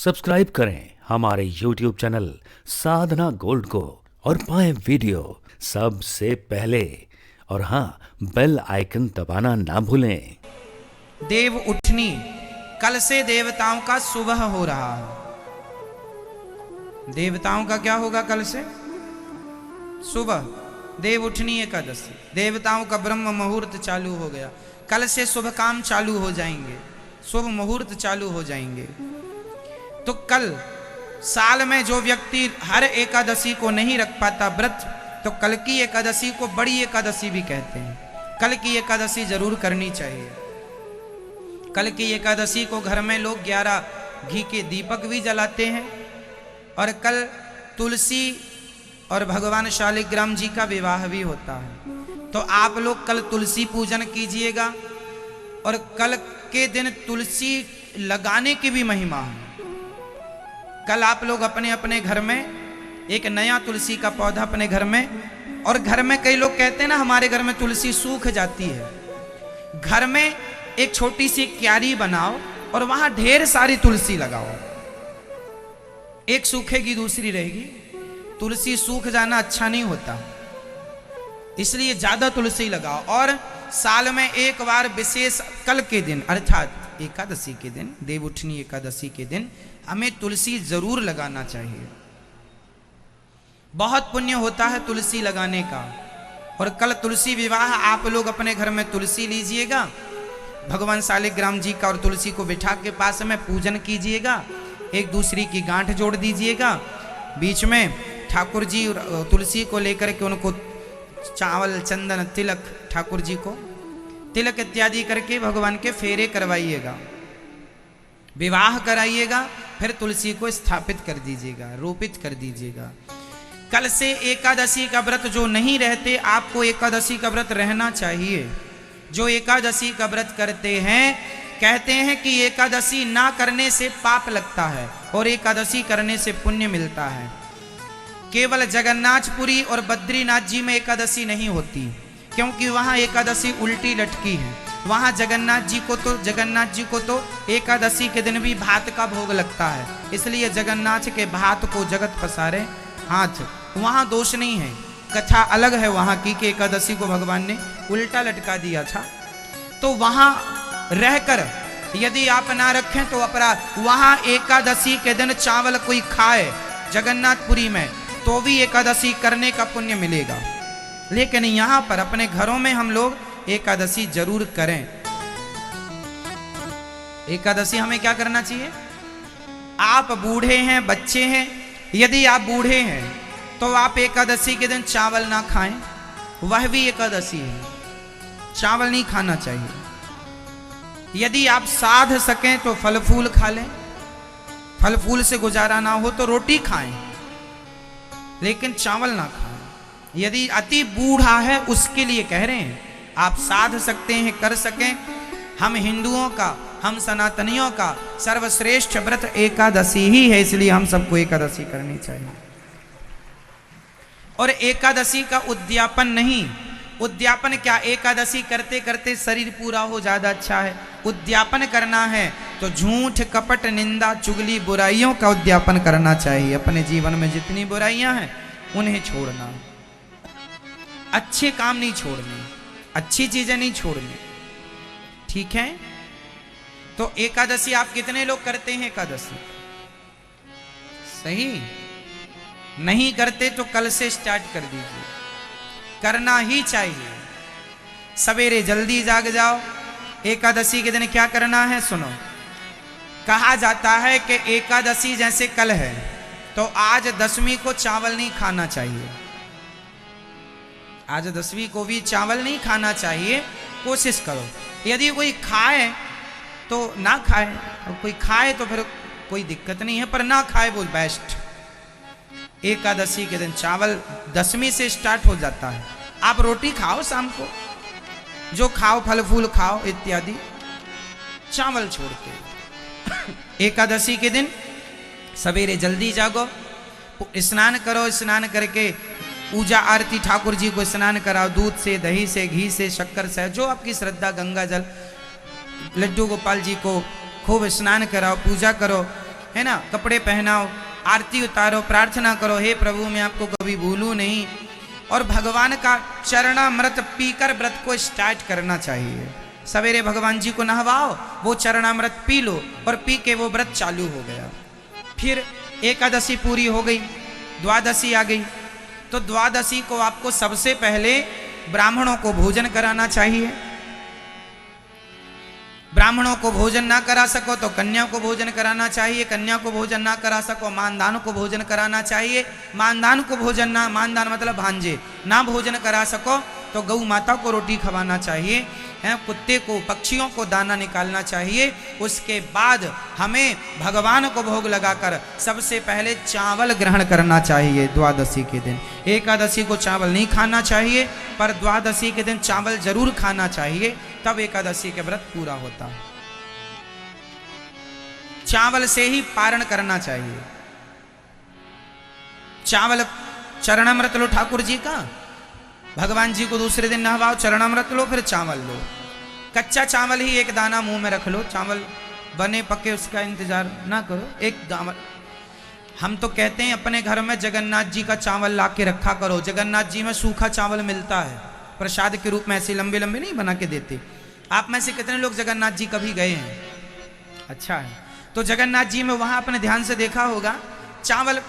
Subscribe करें हमारे YouTube channel साधना gold को और पाएं वीडियो सबसे पहले। और हाँ, बेल आइकन दबाना ना भूलें। देव उठनी, कल से देवताओं का सुबह हो रहा है। देवताओं का क्या होगा कल से? सुबह। देव उठनी एकादशी, देवताओं का ब्रह्म मुहूर्त चालू हो गया। कल से शुभ काम चालू हो जाएंगे, शुभ मुहूर्त चालू हो जाएंगे। तो कल साल में जो व्यक्ति हर एकादशी को नहीं रख पाता व्रत, तो कल की एकादशी को बड़ी एकादशी भी कहते हैं। कल की एकादशी जरूर करनी चाहिए। कल की एकादशी को घर में लोग 11 घी के दीपक भी जलाते हैं। और कल तुलसी और भगवान शालिग्राम जी का विवाह भी होता है। तो आप लोग कल तुलसी पूजन कीजिएगा। और कल के दिन तुलसी लगाने की भी महिमा है। कल आप लोग अपने अपने घर में एक नया तुलसी का पौधा अपने घर में, और घर में कई लोग कहते हैं ना हमारे घर में तुलसी सूख जाती है। घर में एक छोटी सी क्यारी बनाओ और वहां ढेर सारी तुलसी लगाओ। एक सूखेगी दूसरी रहेगी। तुलसी सूख जाना अच्छा नहीं होता, इसलिए ज्यादा तुलसी लगाओ। और साल में एक बार विशेष कल के दिन अर्थात एकादशी के दिन, देव उठनी एकादशी के दिन हमें तुलसी जरूर लगाना चाहिए। बहुत पुण्य होता है तुलसी लगाने का। और कल तुलसी विवाह, आप लोग अपने घर में तुलसी लीजिएगा, भगवान शालिग्राम जी का और तुलसी को बिठा के पास में पूजन कीजिएगा। एक दूसरी की गांठ जोड़ दीजिएगा। बीच में ठाकुर जी तुलसी को लेकर के उनको चावल, चंदन, तिलक, ठाकुर जी को तिलक इत्यादि करके भगवान के फेरे करवाइएगा, विवाह कराइएगा। फिर तुलसी को स्थापित कर दीजिएगा, रोपित कर दीजिएगा। कल से एकादशी का व्रत जो नहीं रहते, आपको एकादशी का व्रत रहना चाहिए। जो एकादशी का व्रत करते हैं, कहते हैं कि एकादशी ना करने से पाप लगता है और एकादशी करने से पुण्य मिलता है। केवल जगन्नाथपुरी और बद्रीनाथ जी में एकादशी नहीं होती, क्योंकि वहां एकादशी उल्टी लटकी है। वहां जगन्नाथ जी को तो एकादशी के दिन भी भात का भोग लगता है, इसलिए जगन्नाथ के भात को जगत पसारे हाथ, वहां दोष नहीं है। कथा अलग है वहां की कि एकादशी को भगवान ने उल्टा लटका दिया था। तो वहां रहकर यदि आप ना रखें तो अपराध। वहां एकादशी के दिन चावल कोई खाए जगन्नाथपुरी में तो भी एकादशी करने का पुण्य मिलेगा। लेकिन यहां पर अपने घरों में हम लोग एकादशी जरूर करें। एकादशी हमें क्या करना चाहिए? आप बूढ़े हैं, बच्चे हैं, यदि आप बूढ़े हैं तो आप एकादशी के दिन चावल ना खाएं, वह भी एकादशी है, चावल नहीं खाना चाहिए। यदि आप साध सकें तो फल फूल खा लें, फल फूल से गुजारा ना हो तो रोटी खाएं, लेकिन चावल ना खाएं। यदि अति बूढ़ा है उसके लिए कह रहे हैं, आप साध सकते हैं, कर सकें। हम हिंदुओं का, हम सनातनियों का सर्वश्रेष्ठ व्रत एकादशी ही है, इसलिए हम सबको एकादशी करनी चाहिए। और एकादशी का उद्यापन नहीं, उद्यापन क्या, एकादशी करते करते शरीर पूरा हो ज्यादा अच्छा है। उद्यापन करना है तो झूठ, कपट, निंदा, चुगली, बुराइयों का उद्यापन करना चाहिए। अपने जीवन में जितनी बुराइयां हैं उन्हें छोड़ना, अच्छे काम नहीं छोड़ने, अच्छी चीजें नहीं छोड़नी, ठीक है? तो एकादशी आप कितने लोग करते हैं? एकादशी सही नहीं करते तो कल से स्टार्ट कर दीजिए, करना ही चाहिए। सवेरे जल्दी जाग जाओ। एकादशी के दिन क्या करना है सुनो। कहा जाता है कि एकादशी जैसे कल है तो आज 10वीं को चावल नहीं खाना चाहिए। आज 10वीं को भी चावल नहीं खाना चाहिए। कोशिश करो, यदि कोई खाए तो ना खाए, और कोई खाए तो फिर कोई दिक्कत नहीं है, पर ना खाए वो बेस्ट। एकादशी के दिन चावल 10वीं से स्टार्ट हो जाता है। आप रोटी खाओ शाम को, जो खाओ, फल फूल खाओ इत्यादि, चावल छोड़ के। एकादशी के दिन सवेरे जल्दी जागो, स्नान करो, स्नान करके पूजा आरती, ठाकुर जी को स्नान कराओ, दूध से, दही से, घी से, शक्कर से, जो आपकी श्रद्धा, गंगा जल, लड्डू गोपाल जी को खूब स्नान कराओ, पूजा करो। है ना, कपड़े पहनाओ, आरती उतारो, प्रार्थना करो, हे प्रभु मैं आपको कभी भूलूं नहीं। और भगवान का चरणामृत पीकर व्रत को स्टार्ट करना चाहिए। सवेरे भगवान जी को नहवाओ, वो चरणामृत पी लो और पी के वो व्रत चालू हो गया। फिर एकादशी पूरी हो गई, द्वादशी आ गई, तो द्वादशी को आपको सबसे पहले ब्राह्मणों को भोजन कराना चाहिए। ब्राह्मणों को भोजन ना करा सको तो कन्या को भोजन कराना चाहिए, कन्या को भोजन ना करा सको मानदान को भोजन कराना चाहिए, मानदान को भोजन ना, मानदान मतलब भांजे, ना भोजन करा सको तो गौ माता को रोटी खवाना चाहिए, है, कुत्ते को, पक्षियों को दाना निकालना चाहिए। उसके बाद हमें भगवान को भोग लगाकर सबसे पहले चावल ग्रहण करना चाहिए द्वादशी के दिन। एकादशी को चावल नहीं खाना चाहिए, पर द्वादशी के दिन चावल जरूर खाना चाहिए, तब एकादशी के व्रत पूरा होता है। चावल से ही पारण करना चाहिए। चावल चरणामृत लो ठाकुर जी का, भगवान जी को दूसरे दिन नहवाओ, चरणामृत लो, फिर चावल लो। कच्चा चावल ही एक दाना मुंह में रख लो, चावल बने पके उसका इंतजार ना करो। एक दाना, हम तो कहते हैं अपने घर में जगन्नाथ जी का चावल ला के रखा करो। जगन्नाथ जी में सूखा चावल मिलता है प्रसाद के रूप में, ऐसे लंबे लंबे नहीं बना के देते। आप में से कितने लोग जगन्नाथ जी कभी गए हैं? अच्छा है, तो जगन्नाथ जी में वहां आपने ध्यान से देखा होगा, चावल,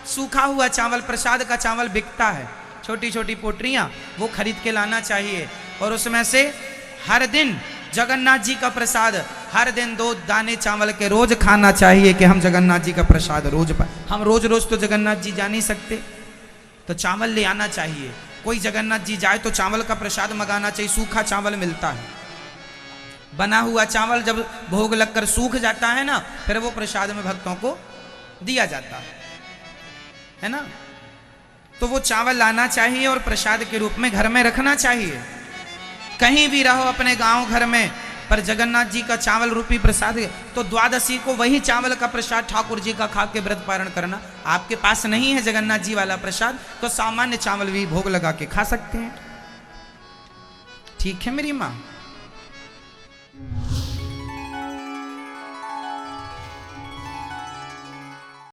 सूखा हुआ चावल, प्रसाद का चावल बिकता है, छोटी छोटी पोटरियां, वो खरीद के लाना चाहिए। और उसमें से हर दिन जगन्नाथ जी का प्रसाद, हर दिन 2 दाने चावल के रोज खाना चाहिए कि हम जगन्नाथ जी का प्रसाद रोज पाए। हम रोज रोज तो जगन्नाथ जी जा नहीं सकते, तो चावल ले आना चाहिए। कोई जगन्नाथ जी जाए तो चावल का प्रसाद मंगाना चाहिए, सूखा चावल मिलता है। बना हुआ चावल जब भोग लगकर सूख जाता है ना, फिर वो प्रसाद में भक्तों को दिया जाता है ना। तो वो चावल लाना चाहिए और प्रसाद के रूप में घर में रखना चाहिए। कहीं भी रहो अपने गांव घर में, पर जगन्नाथ जी का चावल रूपी प्रसाद, तो द्वादशी को वही चावल का प्रसाद ठाकुर जी का खा के व्रत पारण करना। आपके पास नहीं है जगन्नाथ जी वाला प्रसाद, तो सामान्य चावल भी भोग लगा के खा सकते हैं। ठीक है मेरी माँ?